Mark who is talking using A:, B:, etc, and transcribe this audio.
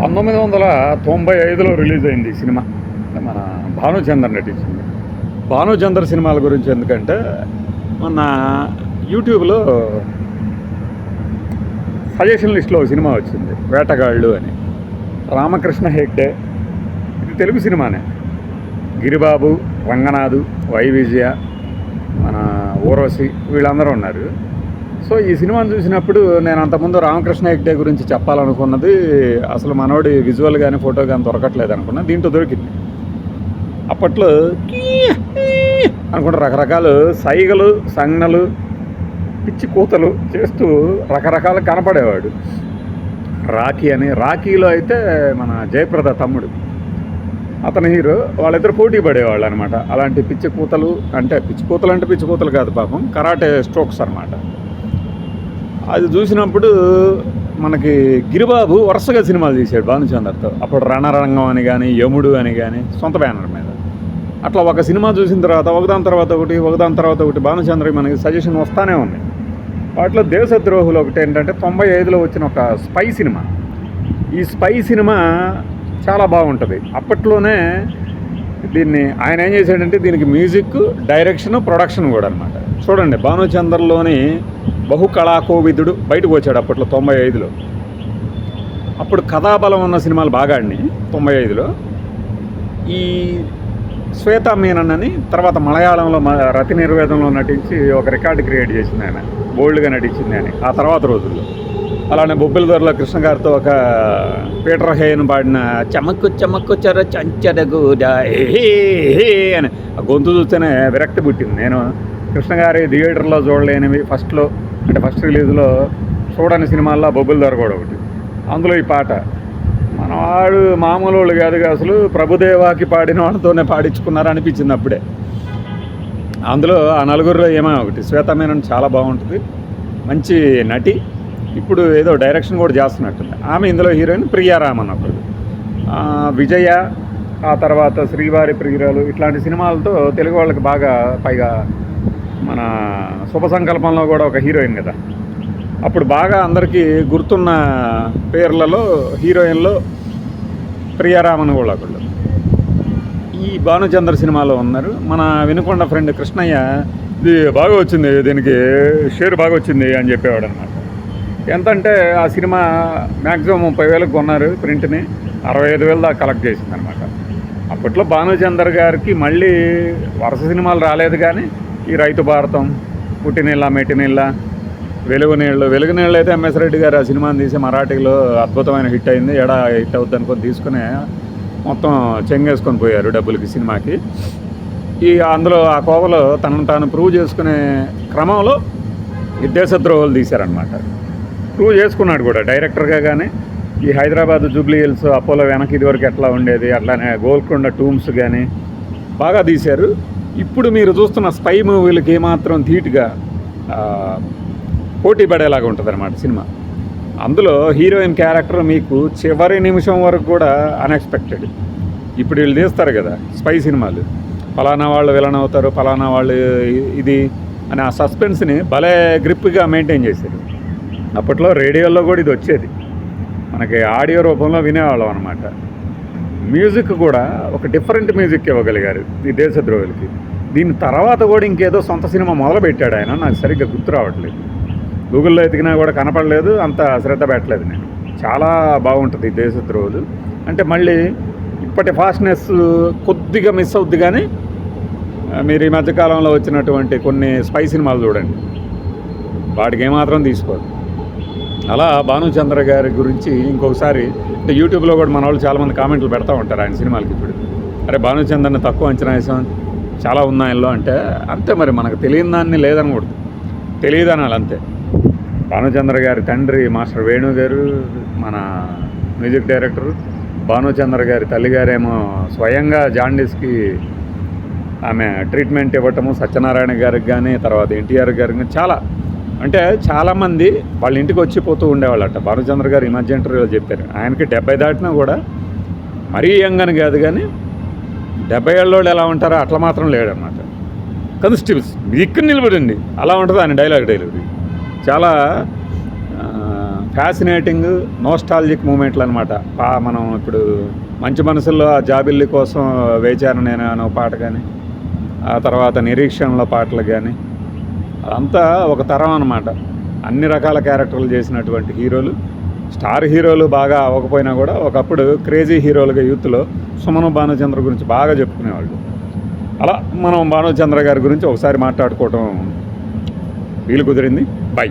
A: 1995లో release అయింది ఈ cinema. మన భానుచందర్ నటించింది. భానుచందర్ సినిమాల గురించి ఎందుకంటే మొన్న యూట్యూబ్లో సజెషన్ లిస్ట్లో ఒక సినిమా వచ్చింది, వేటగాళ్ళు అని. రామకృష్ణ హెగ్డే, ఇది తెలుగు సినిమానే. గిరిబాబు, రంగనాథు, వై విజయ, మన ఊర్వశి వీళ్ళందరూ ఉన్నారు. సో ఈ సినిమాను చూసినప్పుడు నేను అంతకుముందు రామకృష్ణ హెగ్డే గురించి చెప్పాలనుకున్నది అసలు మనోడి విజువల్ కానీ ఫోటో కానీ దొరకట్లేదు అనుకున్నా. దీంట్లో దొరికింది. అప్పట్లో అనుకుంటే రకరకాల సైగలు, సంజ్ఞలు, పిచ్చి కూతలు చేస్తూ రకరకాల కనపడేవాడు. రాఖీ అని, రాఖీలో అయితే మన జయప్రద తమ్ముడు అతని హీరో, వాళ్ళిద్దరు పోటీ పడేవాళ్ళు అనమాట. అలాంటి పిచ్చి కూతలు అంటే పిచ్చి కూతలు కాదు పాపం, కరాటే స్ట్రోక్స్ అనమాట. అది చూసినప్పుడు మనకి గిరిబాబు వరుసగా సినిమాలు తీశాడు భానుచందర్తో. అప్పుడు రణరంగం అని కానీ, యముడు అని కానీ, సొంత బ్యానర్ మీద. అట్లా ఒక సినిమా చూసిన తర్వాత ఒకదాని తర్వాత ఒకటి భానుచందర్కి మనకి సజెషన్ వస్తూనే ఉంది. వాటిలో దేశద్రోహులు ఒకటి ఏంటంటే 95లో వచ్చిన ఒక స్పై సినిమా. ఈ స్పై సినిమా చాలా బాగుంటుంది. అప్పట్లోనే దీన్ని ఆయన ఏం చేశాడంటే దీనికి మ్యూజిక్, డైరెక్షన్, ప్రొడక్షన్ కూడా అనమాట. చూడండి, భానుచందర్లోని బహుకళాకోవిదుడు బయటకు వచ్చాడు అప్పట్లో 95లో. అప్పుడు కథాబలం ఉన్న సినిమాలు బాగా ఆడినాయి 95లో. ఈ శ్వేతా మీనన్ అని తర్వాత మలయాళంలో రతి నిర్వేదంలో నటించి ఒక రికార్డు క్రియేట్ చేసింది ఆయన, బోల్డ్గా నటించింది అని ఆ తర్వాత రోజుల్లో. అలానే బొబ్బిలిదొరలో కృష్ణ గారితో ఒక పీటర్ హేన్ పాడిన చమక్కు చమక్కు చర చంచరగూడా హే అని ఆ గొంతు చూస్తేనే విరక్తి పుట్టింది. నేను కృష్ణ గారి థియేటర్లో చూడలేనివి ఫస్ట్ రిలీజ్లో చూడని సినిమాల్లో బొబ్బిలిదొర కూడా ఒకటి. అందులో ఈ పాట మన వాడు మామూలు వాళ్ళు కాదుగా, అసలు ప్రభుదేవాకి పాడిన వాళ్ళతోనే పాడించుకున్నారు అనిపించింది అప్పుడే. అందులో ఆ నలుగురిలో ఏమో ఒకటి శ్వేతా మీనన్ చాలా బాగుంటుంది, మంచి నటి. ఇప్పుడు ఏదో డైరెక్షన్ కూడా చేస్తున్నట్టుంది ఆమె. ఇందులో హీరోయిన్ ప్రియారామన్ అప్పుడు. విజయ, ఆ తర్వాత శ్రీవారి ప్రియురాలు, ఇట్లాంటి సినిమాలతో తెలుగు వాళ్ళకి బాగా, పైగా మన శుభ సంకల్పంలో కూడా ఒక హీరోయిన్ కదా. అప్పుడు బాగా అందరికీ గుర్తున్న పేర్లలో హీరోయిన్లో ప్రియారామన్ కూడా ఒకళ్ళు ఈ భానుచందర్ సినిమాలో ఉన్నారు. మన వినుకొండ ఫ్రెండ్ కృష్ణయ్య ఇది బాగా వచ్చింది, దీనికి షేర్ బాగా వచ్చింది అని చెప్పేవాడు అనమాట. ఎంతంటే ఆ సినిమా మ్యాక్సిమం 30,000కి కొన్నారు ప్రింట్ని, 65,000 దాకా కలెక్ట్ చేసింది అనమాట. అప్పట్లో భానుచందర్ గారికి మళ్ళీ వరుస సినిమాలు రాలేదు, కానీ ఈ రైతు భారతం, పుట్టినీళ్ళ మెట్టినీళ్ళ, వెలుగునీళ్ళు అయితే ఎంఎస్ రెడ్డి గారు ఆ సినిమాని తీసి మరాఠీలో అద్భుతమైన హిట్ అయింది. హిట్ అవుద్ది అనుకొని తీసుకుని మొత్తం చెంగేసుకొని పోయారు డబ్బులకి సినిమాకి. అందులో ఆ కోవలో తనను తాను ప్రూవ్ చేసుకునే క్రమంలో ఈ దేశద్రోహులు తీశారనమాట. ప్రూవ్ చేసుకున్నాడు కూడా డైరెక్టర్గా. కానీ ఈ హైదరాబాద్ జూబ్లీ హిల్స్, అపోలో వెనక ఇదివరకు ఎట్లా ఉండేది, అట్లానే గోల్కొండ టూమ్స్ కానీ బాగా తీశారు. ఇప్పుడు మీరు చూస్తున్న స్పై మూవీలకి ఏమాత్రం ధీటుగా పోటీ పడేలాగా ఉంటుంది అనమాట సినిమా. అందులో హీరోయిన్ క్యారెక్టర్ మీకు చివరి నిమిషం వరకు కూడా అన్ఎక్స్పెక్టెడ్. ఇప్పుడు వీళ్ళు తీస్తారు కదా స్పై సినిమాలు, ఫలానా వాళ్ళు విలన్ అవుతారు, ఫలానా వాళ్ళు ఇది అని ఆ సస్పెన్స్ని భలే గ్రిప్గా మెయింటైన్ చేశారు. అప్పట్లో రేడియోలో కూడా ఇది వచ్చేది, మనకి ఆడియో రూపంలో వినేవాళ్ళం అనమాట. మ్యూజిక్ కూడా ఒక డిఫరెంట్ మ్యూజిక్ ఇవ్వగలిగారు ఈ దేశద్రోహులకి. దీని తర్వాత కూడా ఇంకేదో సొంత సినిమా మొదలుపెట్టాడు ఆయన, నాకు సరిగ్గా గుర్తు రావట్లేదు. గూగుల్లో ఎతికినా కూడా కనపడలేదు, అంత శ్రద్ధ పెట్టలేదు నేను. చాలా బాగుంటుంది ఈ దేశద్రోహులు. అంటే మళ్ళీ ఇప్పటి ఫాస్ట్నెస్ కొద్దిగా మిస్ అవుద్ది, కానీ మీరు ఈ మధ్యకాలంలో వచ్చినటువంటి కొన్ని స్పై సినిమాలు చూడండి, వాటికి ఏమాత్రం తీసుకోదు. అలా భానుచంద్ర గారి గురించి ఇంకొకసారి అంటే యూట్యూబ్లో కూడా మన వాళ్ళు చాలామంది కామెంట్లు పెడతా ఉంటారు ఆయన సినిమాలకి. ఇప్పుడు అరే భానుచంద్రని తక్కువ అంచనా వేసాం, చాలా ఉన్నాయనలో అంటే అంతే. మరి మనకు తెలియని దాన్ని లేదనకూడదు, తెలియదు అనాలి అంతే. భానుచంద్ర గారి తండ్రి మాస్టర్ వేణు గారు మన మ్యూజిక్ డైరెక్టరు, భానుచంద్ర గారి తల్లిగారేమో స్వయంగా జాండీస్కి ఆమె ట్రీట్మెంట్ ఇవ్వటము, సత్యనారాయణ గారికి కానీ తర్వాత ఎన్టీఆర్ గారికి కానీ చాలామంది వాళ్ళ ఇంటికి వచ్చిపోతూ ఉండేవాళ్ళట. భానుచంద్ర గారు ఈ మధ్య ఇంటర్వ్యూలో చెప్పారు, ఆయనకి 70 దాటినా కూడా మరీ యంగ్ అని కాదు, కానీ 70 ఏళ్ళోళ్ళు ఎలా ఉంటారో అట్లా మాత్రం లేడనమాట. కానిస్టేబుల్స్ ఇక్కడ నిలబడండి అలా ఉంటుంది ఆయన డైలాగ్ డెలివరీ. చాలా ఫ్యాసినేటింగ్ నోస్టాలజిక్ మూమెంట్లు అనమాట. మనం ఇప్పుడు మంచి మనసుల్లో ఆ జాబిల్లి కోసం వేచాను నేను అనే పాట కానీ, ఆ తర్వాత నిరీక్షణలో పాటలు కానీ, అదంతా ఒక తరం అనమాట. అన్ని రకాల క్యారెక్టర్లు చేసినటువంటి హీరోలు, స్టార్ హీరోలు బాగా అవ్వకపోయినా కూడా ఒకప్పుడు క్రేజీ హీరోలుగా యూత్లో సుమన్ భానుచంద్ర గురించి బాగా చెప్పుకునేవాళ్ళు. అలా మనం భానుచంద్ర గారి గురించి ఒకసారి మాట్లాడుకోవటం వీలు కుదిరింది. బై.